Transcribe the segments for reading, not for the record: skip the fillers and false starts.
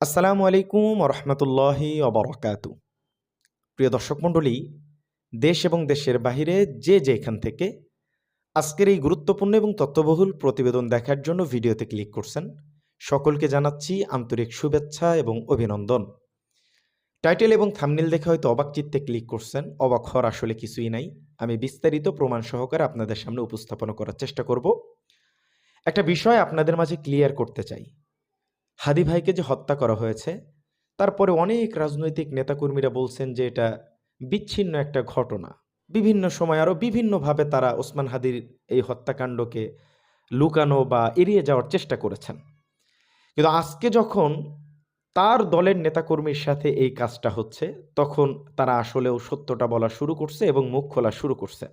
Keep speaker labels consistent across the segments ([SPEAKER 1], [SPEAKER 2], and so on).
[SPEAKER 1] আসসালামু আলাইকুম রহমতুল্লাহি অবরকাতু। প্রিয় দর্শক মণ্ডলী, দেশ এবং দেশের বাহিরে যে যেখান থেকে আজকের এই গুরুত্বপূর্ণ এবং তথ্যবহুল প্রতিবেদন দেখার জন্য ভিডিওতে ক্লিক করছেন, সকলকে জানাচ্ছি আন্তরিক শুভেচ্ছা এবং অভিনন্দন। টাইটেল এবং থাম্বনেল দেখে হয়তো অবাক চিত্তে ক্লিক করছেন। অবাক হওয়ার আসলে কিছুই নাই। আমি বিস্তারিত প্রমাণ সহকারে আপনাদের সামনে উপস্থাপন করার চেষ্টা করব। একটা বিষয় আপনাদের মাঝে ক্লিয়ার করতে চাই। হাদী ভাইকে যে হত্যা করা হয়েছে, তারপরে অনেক রাজনৈতিক নেতাকর্মীরা বলছেন যে এটা বিচ্ছিন্ন একটা ঘটনা। বিভিন্ন সময় আরও বিভিন্নভাবে তারা ওসমান হাদীর এই হত্যাকাণ্ডকে লুকানো বা এড়িয়ে যাওয়ার চেষ্টা করেছেন। কিন্তু আজকে যখন তার দলের নেতাকর্মীর সাথে এই কাজটা হচ্ছে, তখন তারা আসলেও সত্যটা বলা শুরু করছে এবং মুখ খোলা শুরু করছে।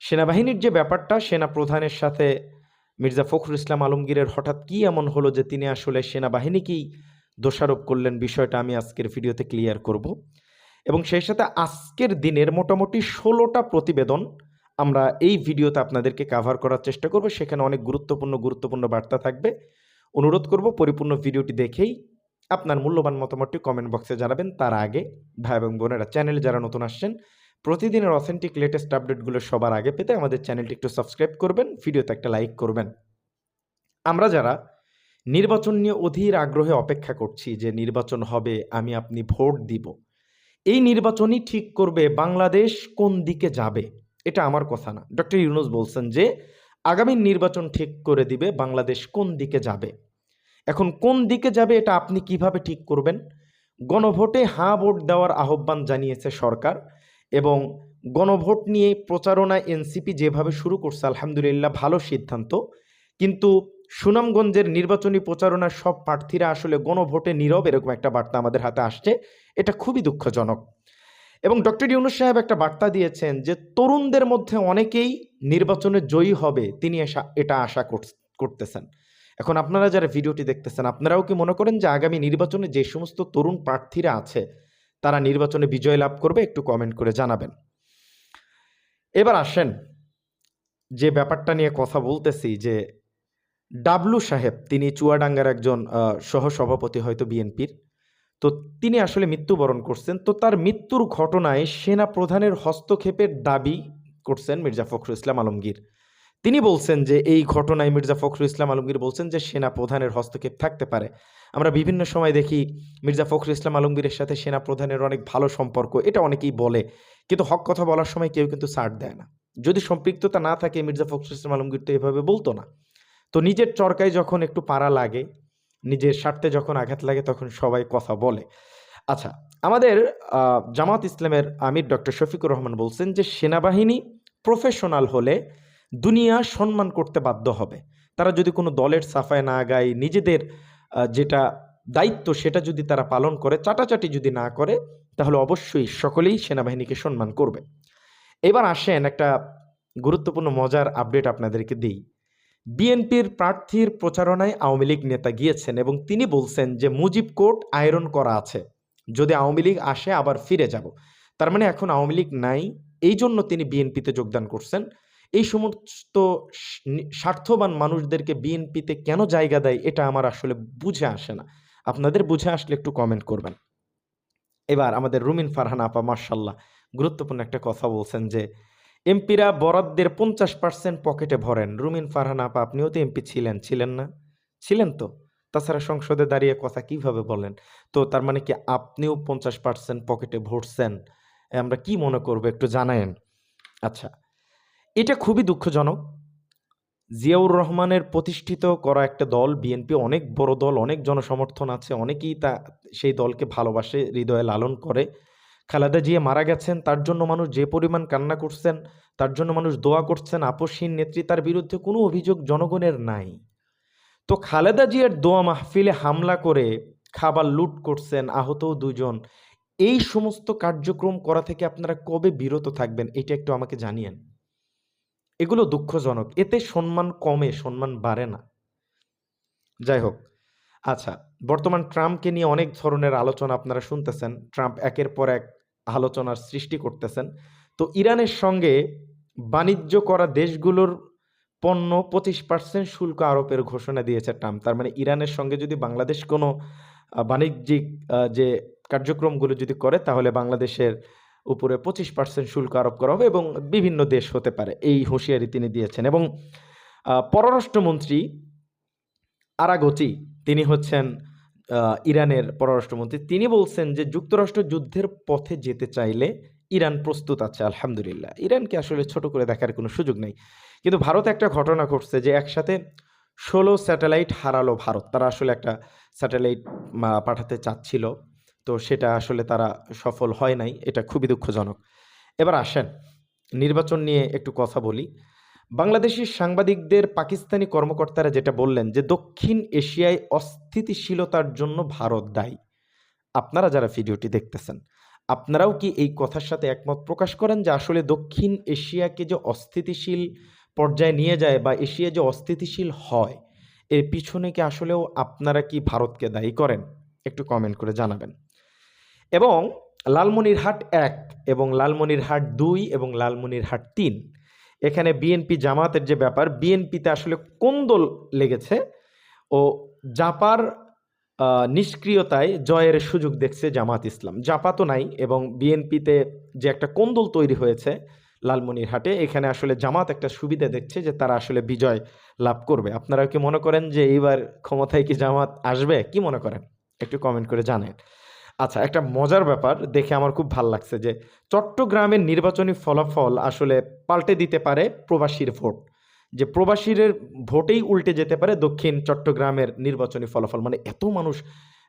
[SPEAKER 1] সেনাবাহিনীর যে ব্যাপারটা, সেনা প্রধানের সাথে মির্জা ফখরুল ইসলাম আলমগীরের হঠাৎ কি এমন হলো যে তিনি আসলে সেনাবাহিনীকেই দোষারোপ করলেন, বিষয়টা আমি আজকের ভিডিওতে ক্লিয়ার করব। এবং সেই সাথে আজকের দিনের মোটামুটি 16টা প্রতিবেদন আমরা এই ভিডিওতে আপনাদেরকে কাভার করার চেষ্টা করব। সেখানে অনেক গুরুত্বপূর্ণ বার্তা থাকবে। অনুরোধ করব পরিপূর্ণ ভিডিওটি দেখেই আপনার মূল্যবান মতামতটি কমেন্ট বক্সে জানাবেন। তার আগে ভাই এবং বোনেরা, চ্যানেলে যারা নতুন আসছেন, প্রতিদিনের অথেন্টিক লেটেস্ট আপডেটগুলো সবার আগে পেতে আমাদের চ্যানেলটি একটু সাবস্ক্রাইব করবেন, ভিডিওতে একটা লাইক করবেন। আমরা যারা নির্বাচন নিয়ে অধীর আগ্রহে অপেক্ষা করছি যে নির্বাচন হবে, আমি আপনি ভোট দিব, এই নির্বাচনই ঠিক করবে বাংলাদেশ কোন দিকে যাবে। এটা আমার কথা না, ডক্টর ইউনূস বলছেন যে আগামী নির্বাচন ঠিক করে দিবে বাংলাদেশ কোন দিকে যাবে। এখন কোন দিকে যাবে এটা আপনি কিভাবে ঠিক করবেন? গণভোটে হাঁ ভোট দেওয়ার আহ্বান জানিয়েছে সরকার, এবং গণভোট নিয়ে প্রচারণা এনসিপি যেভাবে শুরু করছে, আলহামদুলিল্লাহ ভালো সিদ্ধান্ত। কিন্তু সুনামগঞ্জের নির্বাচনী প্রচারণার সব প্রার্থীরা আসলে গণভোটে নীরব, এরকম একটা বার্তা আমাদের হাতে আসছে। এটা খুবই দুঃখজনক। এবং ডক্টর ইউনূস সাহেব একটা বার্তা দিয়েছেন যে তরুণদের মধ্যে অনেকেই নির্বাচনে জয়ী হবে, তিনি এটা আশা করতেছেন। এখন আপনারা যারা ভিডিওটি দেখতেছেন, আপনারাও কি মনে করেন যে আগামী নির্বাচনে যে সমস্ত তরুণ প্রার্থীরা আছে তারা নির্বাচনে বিজয় লাভ করবে? একটু কমেন্ট করে জানাবেন। এবার আসেন যে ব্যাপারটা নিয়ে কথা বলতেছি, যে ডাবলু সাহেব, তিনি চুয়াডাঙ্গার একজন সহসভাপতি হয়তো বিএনপির। তো তিনি আসলে মৃত্যুবরণ করছেন। তো তার মৃত্যুর ঘটনায় সেনা প্রধানের হস্তক্ষেপের দাবি করছেন মির্জা ফখরুল ইসলাম আলমগীর। তিনি বলছেন যে এই ঘটনায় মির্জা ফখরুল ইসলাম আলমগীর বলছেন যে সেনা প্রধানের হস্তক্ষেপ থাকতে পারে। আমরা বিভিন্ন সময় দেখি মির্জা ফখরুল ইসলাম আলমগীরের সাথে সেনা প্রধানের অনেক ভালো সম্পর্ক, এটা অনেকেই বলে, কিন্তু হক কথা বলার সময় কেউ কিন্তু ছাড় দেয় না। যদি সম্পৃক্ততা না থাকে মির্জা ফখরুল ইসলাম আলমগীর তো এভাবে বলতো না। তো নিজের চরকায় যখন একটু পাড়া লাগে, নিজের স্বার্থে যখন আঘাত লাগে, তখন সবাই কথা বলে। আচ্ছা, আমাদের জামাত ইসলামের আমির ডক্টর শফিকুর রহমান বলছেন যে সেনাবাহিনী প্রফেশনাল হলে দুনিয়া সম্মান করতে বাধ্য হবে। তারা যদি কোনো দলের সাফায় না গায়, নিজেদের যেটা দায়িত্ব সেটা যদি তারা পালন করে, চাটাচাটি যদি না করে, তাহলে অবশ্যই সকলেই সেনাবাহিনীকে সম্মান করবে। এবার আসেন একটা গুরুত্বপূর্ণ মজার আপডেট আপনাদেরকে দিই। বিএনপির প্রার্থীর প্রচারণায় আওয়ামী লীগ নেতা গিয়েছেন এবং তিনি বলছেন যে মুজিব কোর্ট আয়রন করা আছে, যদি আওয়ামী লীগ আসে আবার ফিরে যাব। তার মানে এখন আওয়ামী লীগ নাই, এই জন্য তিনি বিএনপিতে যোগদান করছেন। এই সমস্ত স্বার্থবান মানুষদেরকে বিএনপিতে কেন জায়গা দেয়, এটা আমার আসলে বুঝে আসে না। আপনাদের বুঝে আসলে একটু কমেন্ট করবেন। এবার আমাদের রুমিন ফারহান আপা মার্শাল্লাহ গুরুত্বপূর্ণ একটা কথা বলছেন যে এমপিরা বরাদ্দের 50% পকেটে ভরেন। রুমিন ফারহান আপা, আপনিও তো এমপি ছিলেন না? ছিলেন তো। তাছাড়া সংসদে দাঁড়িয়ে কথা কিভাবে বলেন? তো তার মানে কি আপনিও 50% পকেটে ভরছেন? আমরা কি মনে করবো একটু জানায়েন। আচ্ছা, এটা খুবই দুঃখজনক। জিয়াউর রহমানের প্রতিষ্ঠিত করা একটা দল বিএনপি, অনেক বড় দল, অনেক জনসমর্থন আছে, অনেকেই সেই দলকে ভালোবাসে, হৃদয়ে লালন করে। খালেদা জিয়া মারা গেছেন, তার জন্য মানুষ যে পরিমাণ কান্না করছেন, তার জন্য মানুষ দোয়া করছেন, আপসহীন নেত্রী, তার বিরুদ্ধে কোনো অভিযোগ জনগণের নাই। তো খালেদা জিয়ার দোয়া মাহফিলে হামলা করে খাবার লুট করছেন, আহতও 2 জন। এই সমস্ত কার্যক্রম করা থেকে আপনারা কবে বিরত থাকবেন, এটা একটু আমাকে জানিয়েন। এগুলো দুঃখজনক। এতে সম্মান কমে, সম্মান বাড়ে না। যাই হোক, আচ্ছা, বর্তমান ট্রাম্পকে নিয়ে অনেক ধরনের আলোচনা আপনারা শুনতেছেন। ট্রাম্প একের পর এক আলোচনার সৃষ্টি করতেছেন। তো ইরানের সঙ্গে বাণিজ্য করা দেশগুলোর পণ্য 25% শুল্ক আরোপের ঘোষণা দিয়েছে ট্রাম্প। তার মানে ইরানের সঙ্গে যদি বাংলাদেশ কোনো বাণিজ্যিক যে কার্যক্রমগুলো যদি করে তাহলে বাংলাদেশের উপরে 25% শুল্ক আরোপ করা হবে এবং বিভিন্ন দেশ হতে পারে। এই হুঁশিয়ারি তিনি দিয়েছেন এবং পররাষ্ট্রমন্ত্রী আরাগচি তিনি হচ্ছেন ইরানের পররাষ্ট্রমন্ত্রী। তিনি বলছেন যে যুক্তরাষ্ট্র যুদ্ধের পথে যেতে চাইলে ইরান প্রস্তুত আছে আলহামদুলিল্লাহ। ইরানকে আসলে ছোট করে দেখার কোনো সুযোগ নেই। কিন্তু ভারতে একটা ঘটনা ঘটছে যে একসাথে 16 স্যাটেলাইট হারালো ভারত। তারা আসলে একটা স্যাটেলাইট পাঠাতে চাচ্ছিল। তো সেটা আসলে তারা সফল হয় নাই। এটা খুবই দুঃখজনক। এবার আসেন নির্বাচন নিয়ে একটু কথা বলি। বাংলাদেশি সাংবাদিকদের পাকিস্তানি কর্মকর্তারা যেটা বললেন যে দক্ষিণ এশিয়ায় অস্থিতিশীলতার জন্য ভারত দায়ী। আপনারা যারা ভিডিওটি দেখতেছেন, আপনারাও কি এই কথার সাথে একমত প্রকাশ করেন যে আসলে দক্ষিণ এশিয়াকে যে অস্থিতিশীল পর্যায়ে নিয়ে যায় বা এশিয়া যে অস্থিতিশীল হয়, এর পিছনে কি আসলেও আপনারা কি ভারতকে দায়ী করেন? একটু কমেন্ট করে জানাবেন। এবং লালমনিরহাট ১ এবং লালমনিরহাট ২ এবং লালমনিরহাট ৩ এখানে বিএনপি জামাতের যে ব্যাপার, বিএনপিতে আসলে কোন্দল লেগেছে ও জাপার নিষ্ক্রিয়তায় জয়ের সুযোগ দেখছে জামাত ইসলাম। জাপা তো নাই এবং বিএনপিতে যে একটা কোন্দল তৈরি হয়েছে লালমনিরহাটে, এখানে আসলে জামাত একটা সুবিধা দেখছে যে তারা আসলে বিজয় লাভ করবে। আপনারা কি মনে করেন যে এইবার ক্ষমতায় কি জামাত আসবে? কি মনে করেন? একটু কমেন্ট করে জানান। আচ্ছা, একটা মজার ব্যাপার দেখে আমার খুব ভাল লাগছে যে চট্টগ্রামের নির্বাচনী ফলাফল আসলে পাল্টে দিতে পারে প্রবাসীর ভোট। যে প্রবাসীর ভোটেই উল্টে যেতে পারে দক্ষিণ চট্টগ্রামের নির্বাচনী ফলাফল। মানে এত মানুষ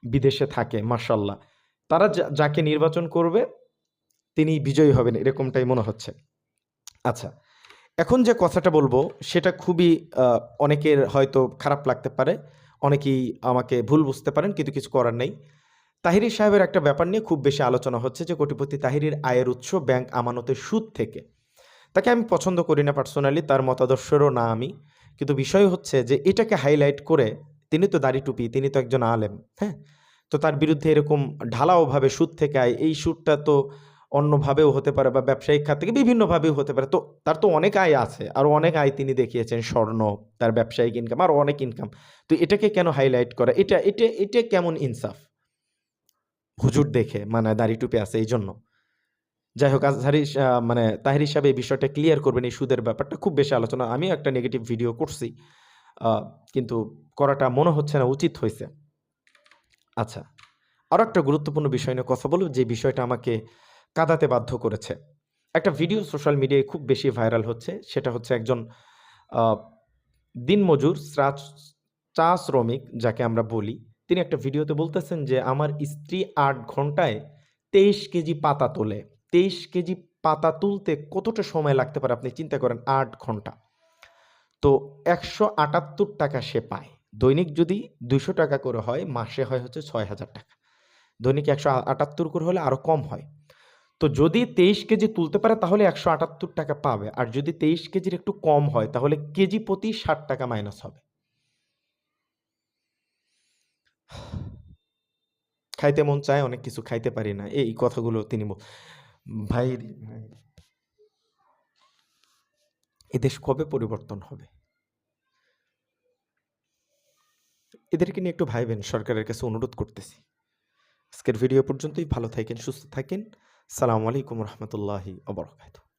[SPEAKER 1] বিদেশে থাকে মাশাআল্লাহ। তারা যাকে নির্বাচন করবে তিনি বিজয়ী হবেন এরকমটাই মনে হচ্ছে। আচ্ছা, এখন যে কথাটা বলবো সেটা খুবই অনেকের হয়তো খারাপ লাগতে পারে। অনেকেই আমাকে ভুল বুঝতে পারেন, কিন্তু কিছু করার নেই। তাহিরি সাহেবের একটা ব্যাপার নিয়ে খুব বেশি আলোচনা হচ্ছে যে কোটিপতি তাহিরির আয়ের উৎস ব্যাংক আমানতের সুদ থেকে। তাকে আমি পছন্দ করি না পার্সোনালি, তার মতাদর্শেরও না আমি। কিন্তু বিষয় হচ্ছে যে এটাকে হাইলাইট করে তিনি তো দাড়ি টুপি, তিনি তো একজন আলেম, হ্যাঁ? তো তার বিরুদ্ধে এরকম ঢালাওভাবে সুদ থেকে আয়, এই সুদটা তো অন্যভাবেও হতে পারে বা ব্যবসায়িক খাত থেকে বিভিন্নভাবেও হতে পারে। তো তার তো অনেক আয় আছে, আরও অনেক আয় তিনি দেখিয়েছেন, স্বর্ণ, তার ব্যবসায়িক ইনকাম, আরও অনেক ইনকাম। তো এটাকে কেন হাইলাইট করা? এটা কেমন ইনসাফ? হুজুর দেখে মানে দাড়ি টুপি আছে এই জন্য। যাই হোক, আজহারি মানে তাহির হিসাবে এই বিষয়টা ক্লিয়ার করবেন, এই সুদের ব্যাপারটা খুব বেশি আলোচনা। আমিও একটা নেগেটিভ ভিডিও করছি, কিন্তু করাটা মনে হচ্ছে না উচিত হয়েছে। আচ্ছা, আরও একটা গুরুত্বপূর্ণ বিষয় নিয়ে কথা বলব, যে বিষয়টা আমাকে কাঁদাতে বাধ্য করেছে। একটা ভিডিও সোশ্যাল মিডিয়ায় খুব বেশি ভাইরাল হচ্ছে, সেটা হচ্ছে একজন দিনমজুর চা শ্রমিক যাকে আমরা বলি, তিনি একটা ভিডিওতে বলতেছেন যে আমার স্ত্রী ৮ ঘন্টায় ২৩ কেজি পাতা তোলে। ২৩ কেজি পাতা তুলতে কতটা সময় লাগতে পারে আপনি চিন্তা করেন, ৮ ঘন্টা। তো ১৭৮ টাকা সে পায়। দৈনিক যদি ২০০ টাকা করে হয়, মাসে হয় হচ্ছে ৬,০০০ টাকা। দৈনিক ১৭৮ করে হলে আরও কম হয়। তো যদি ২৩ কেজি তুলতে পারে তাহলে ১৭৮ টাকা পাবে। আর যদি ২৩ কেজির একটু কম হয় তাহলে কেজি প্রতি ৬০ টাকা মাইনাস হবে। খাইতে মন চায়, অনেক কিছু খাইতে পারি না। এই কথাগুলো তিনি ভাই, ভাই, এদেশ কবে পরিবর্তন হবে? এদেরকে নিয়ে একটু ভাইবেন, সরকারের কাছে অনুরোধ করতেছি। আজকের ভিডিও পর্যন্তই। ভালো থাকেন, সুস্থ থাকেন। আসসালামু আলাইকুম রহমতুল্লাহি ওয়া বারাকাতুহু।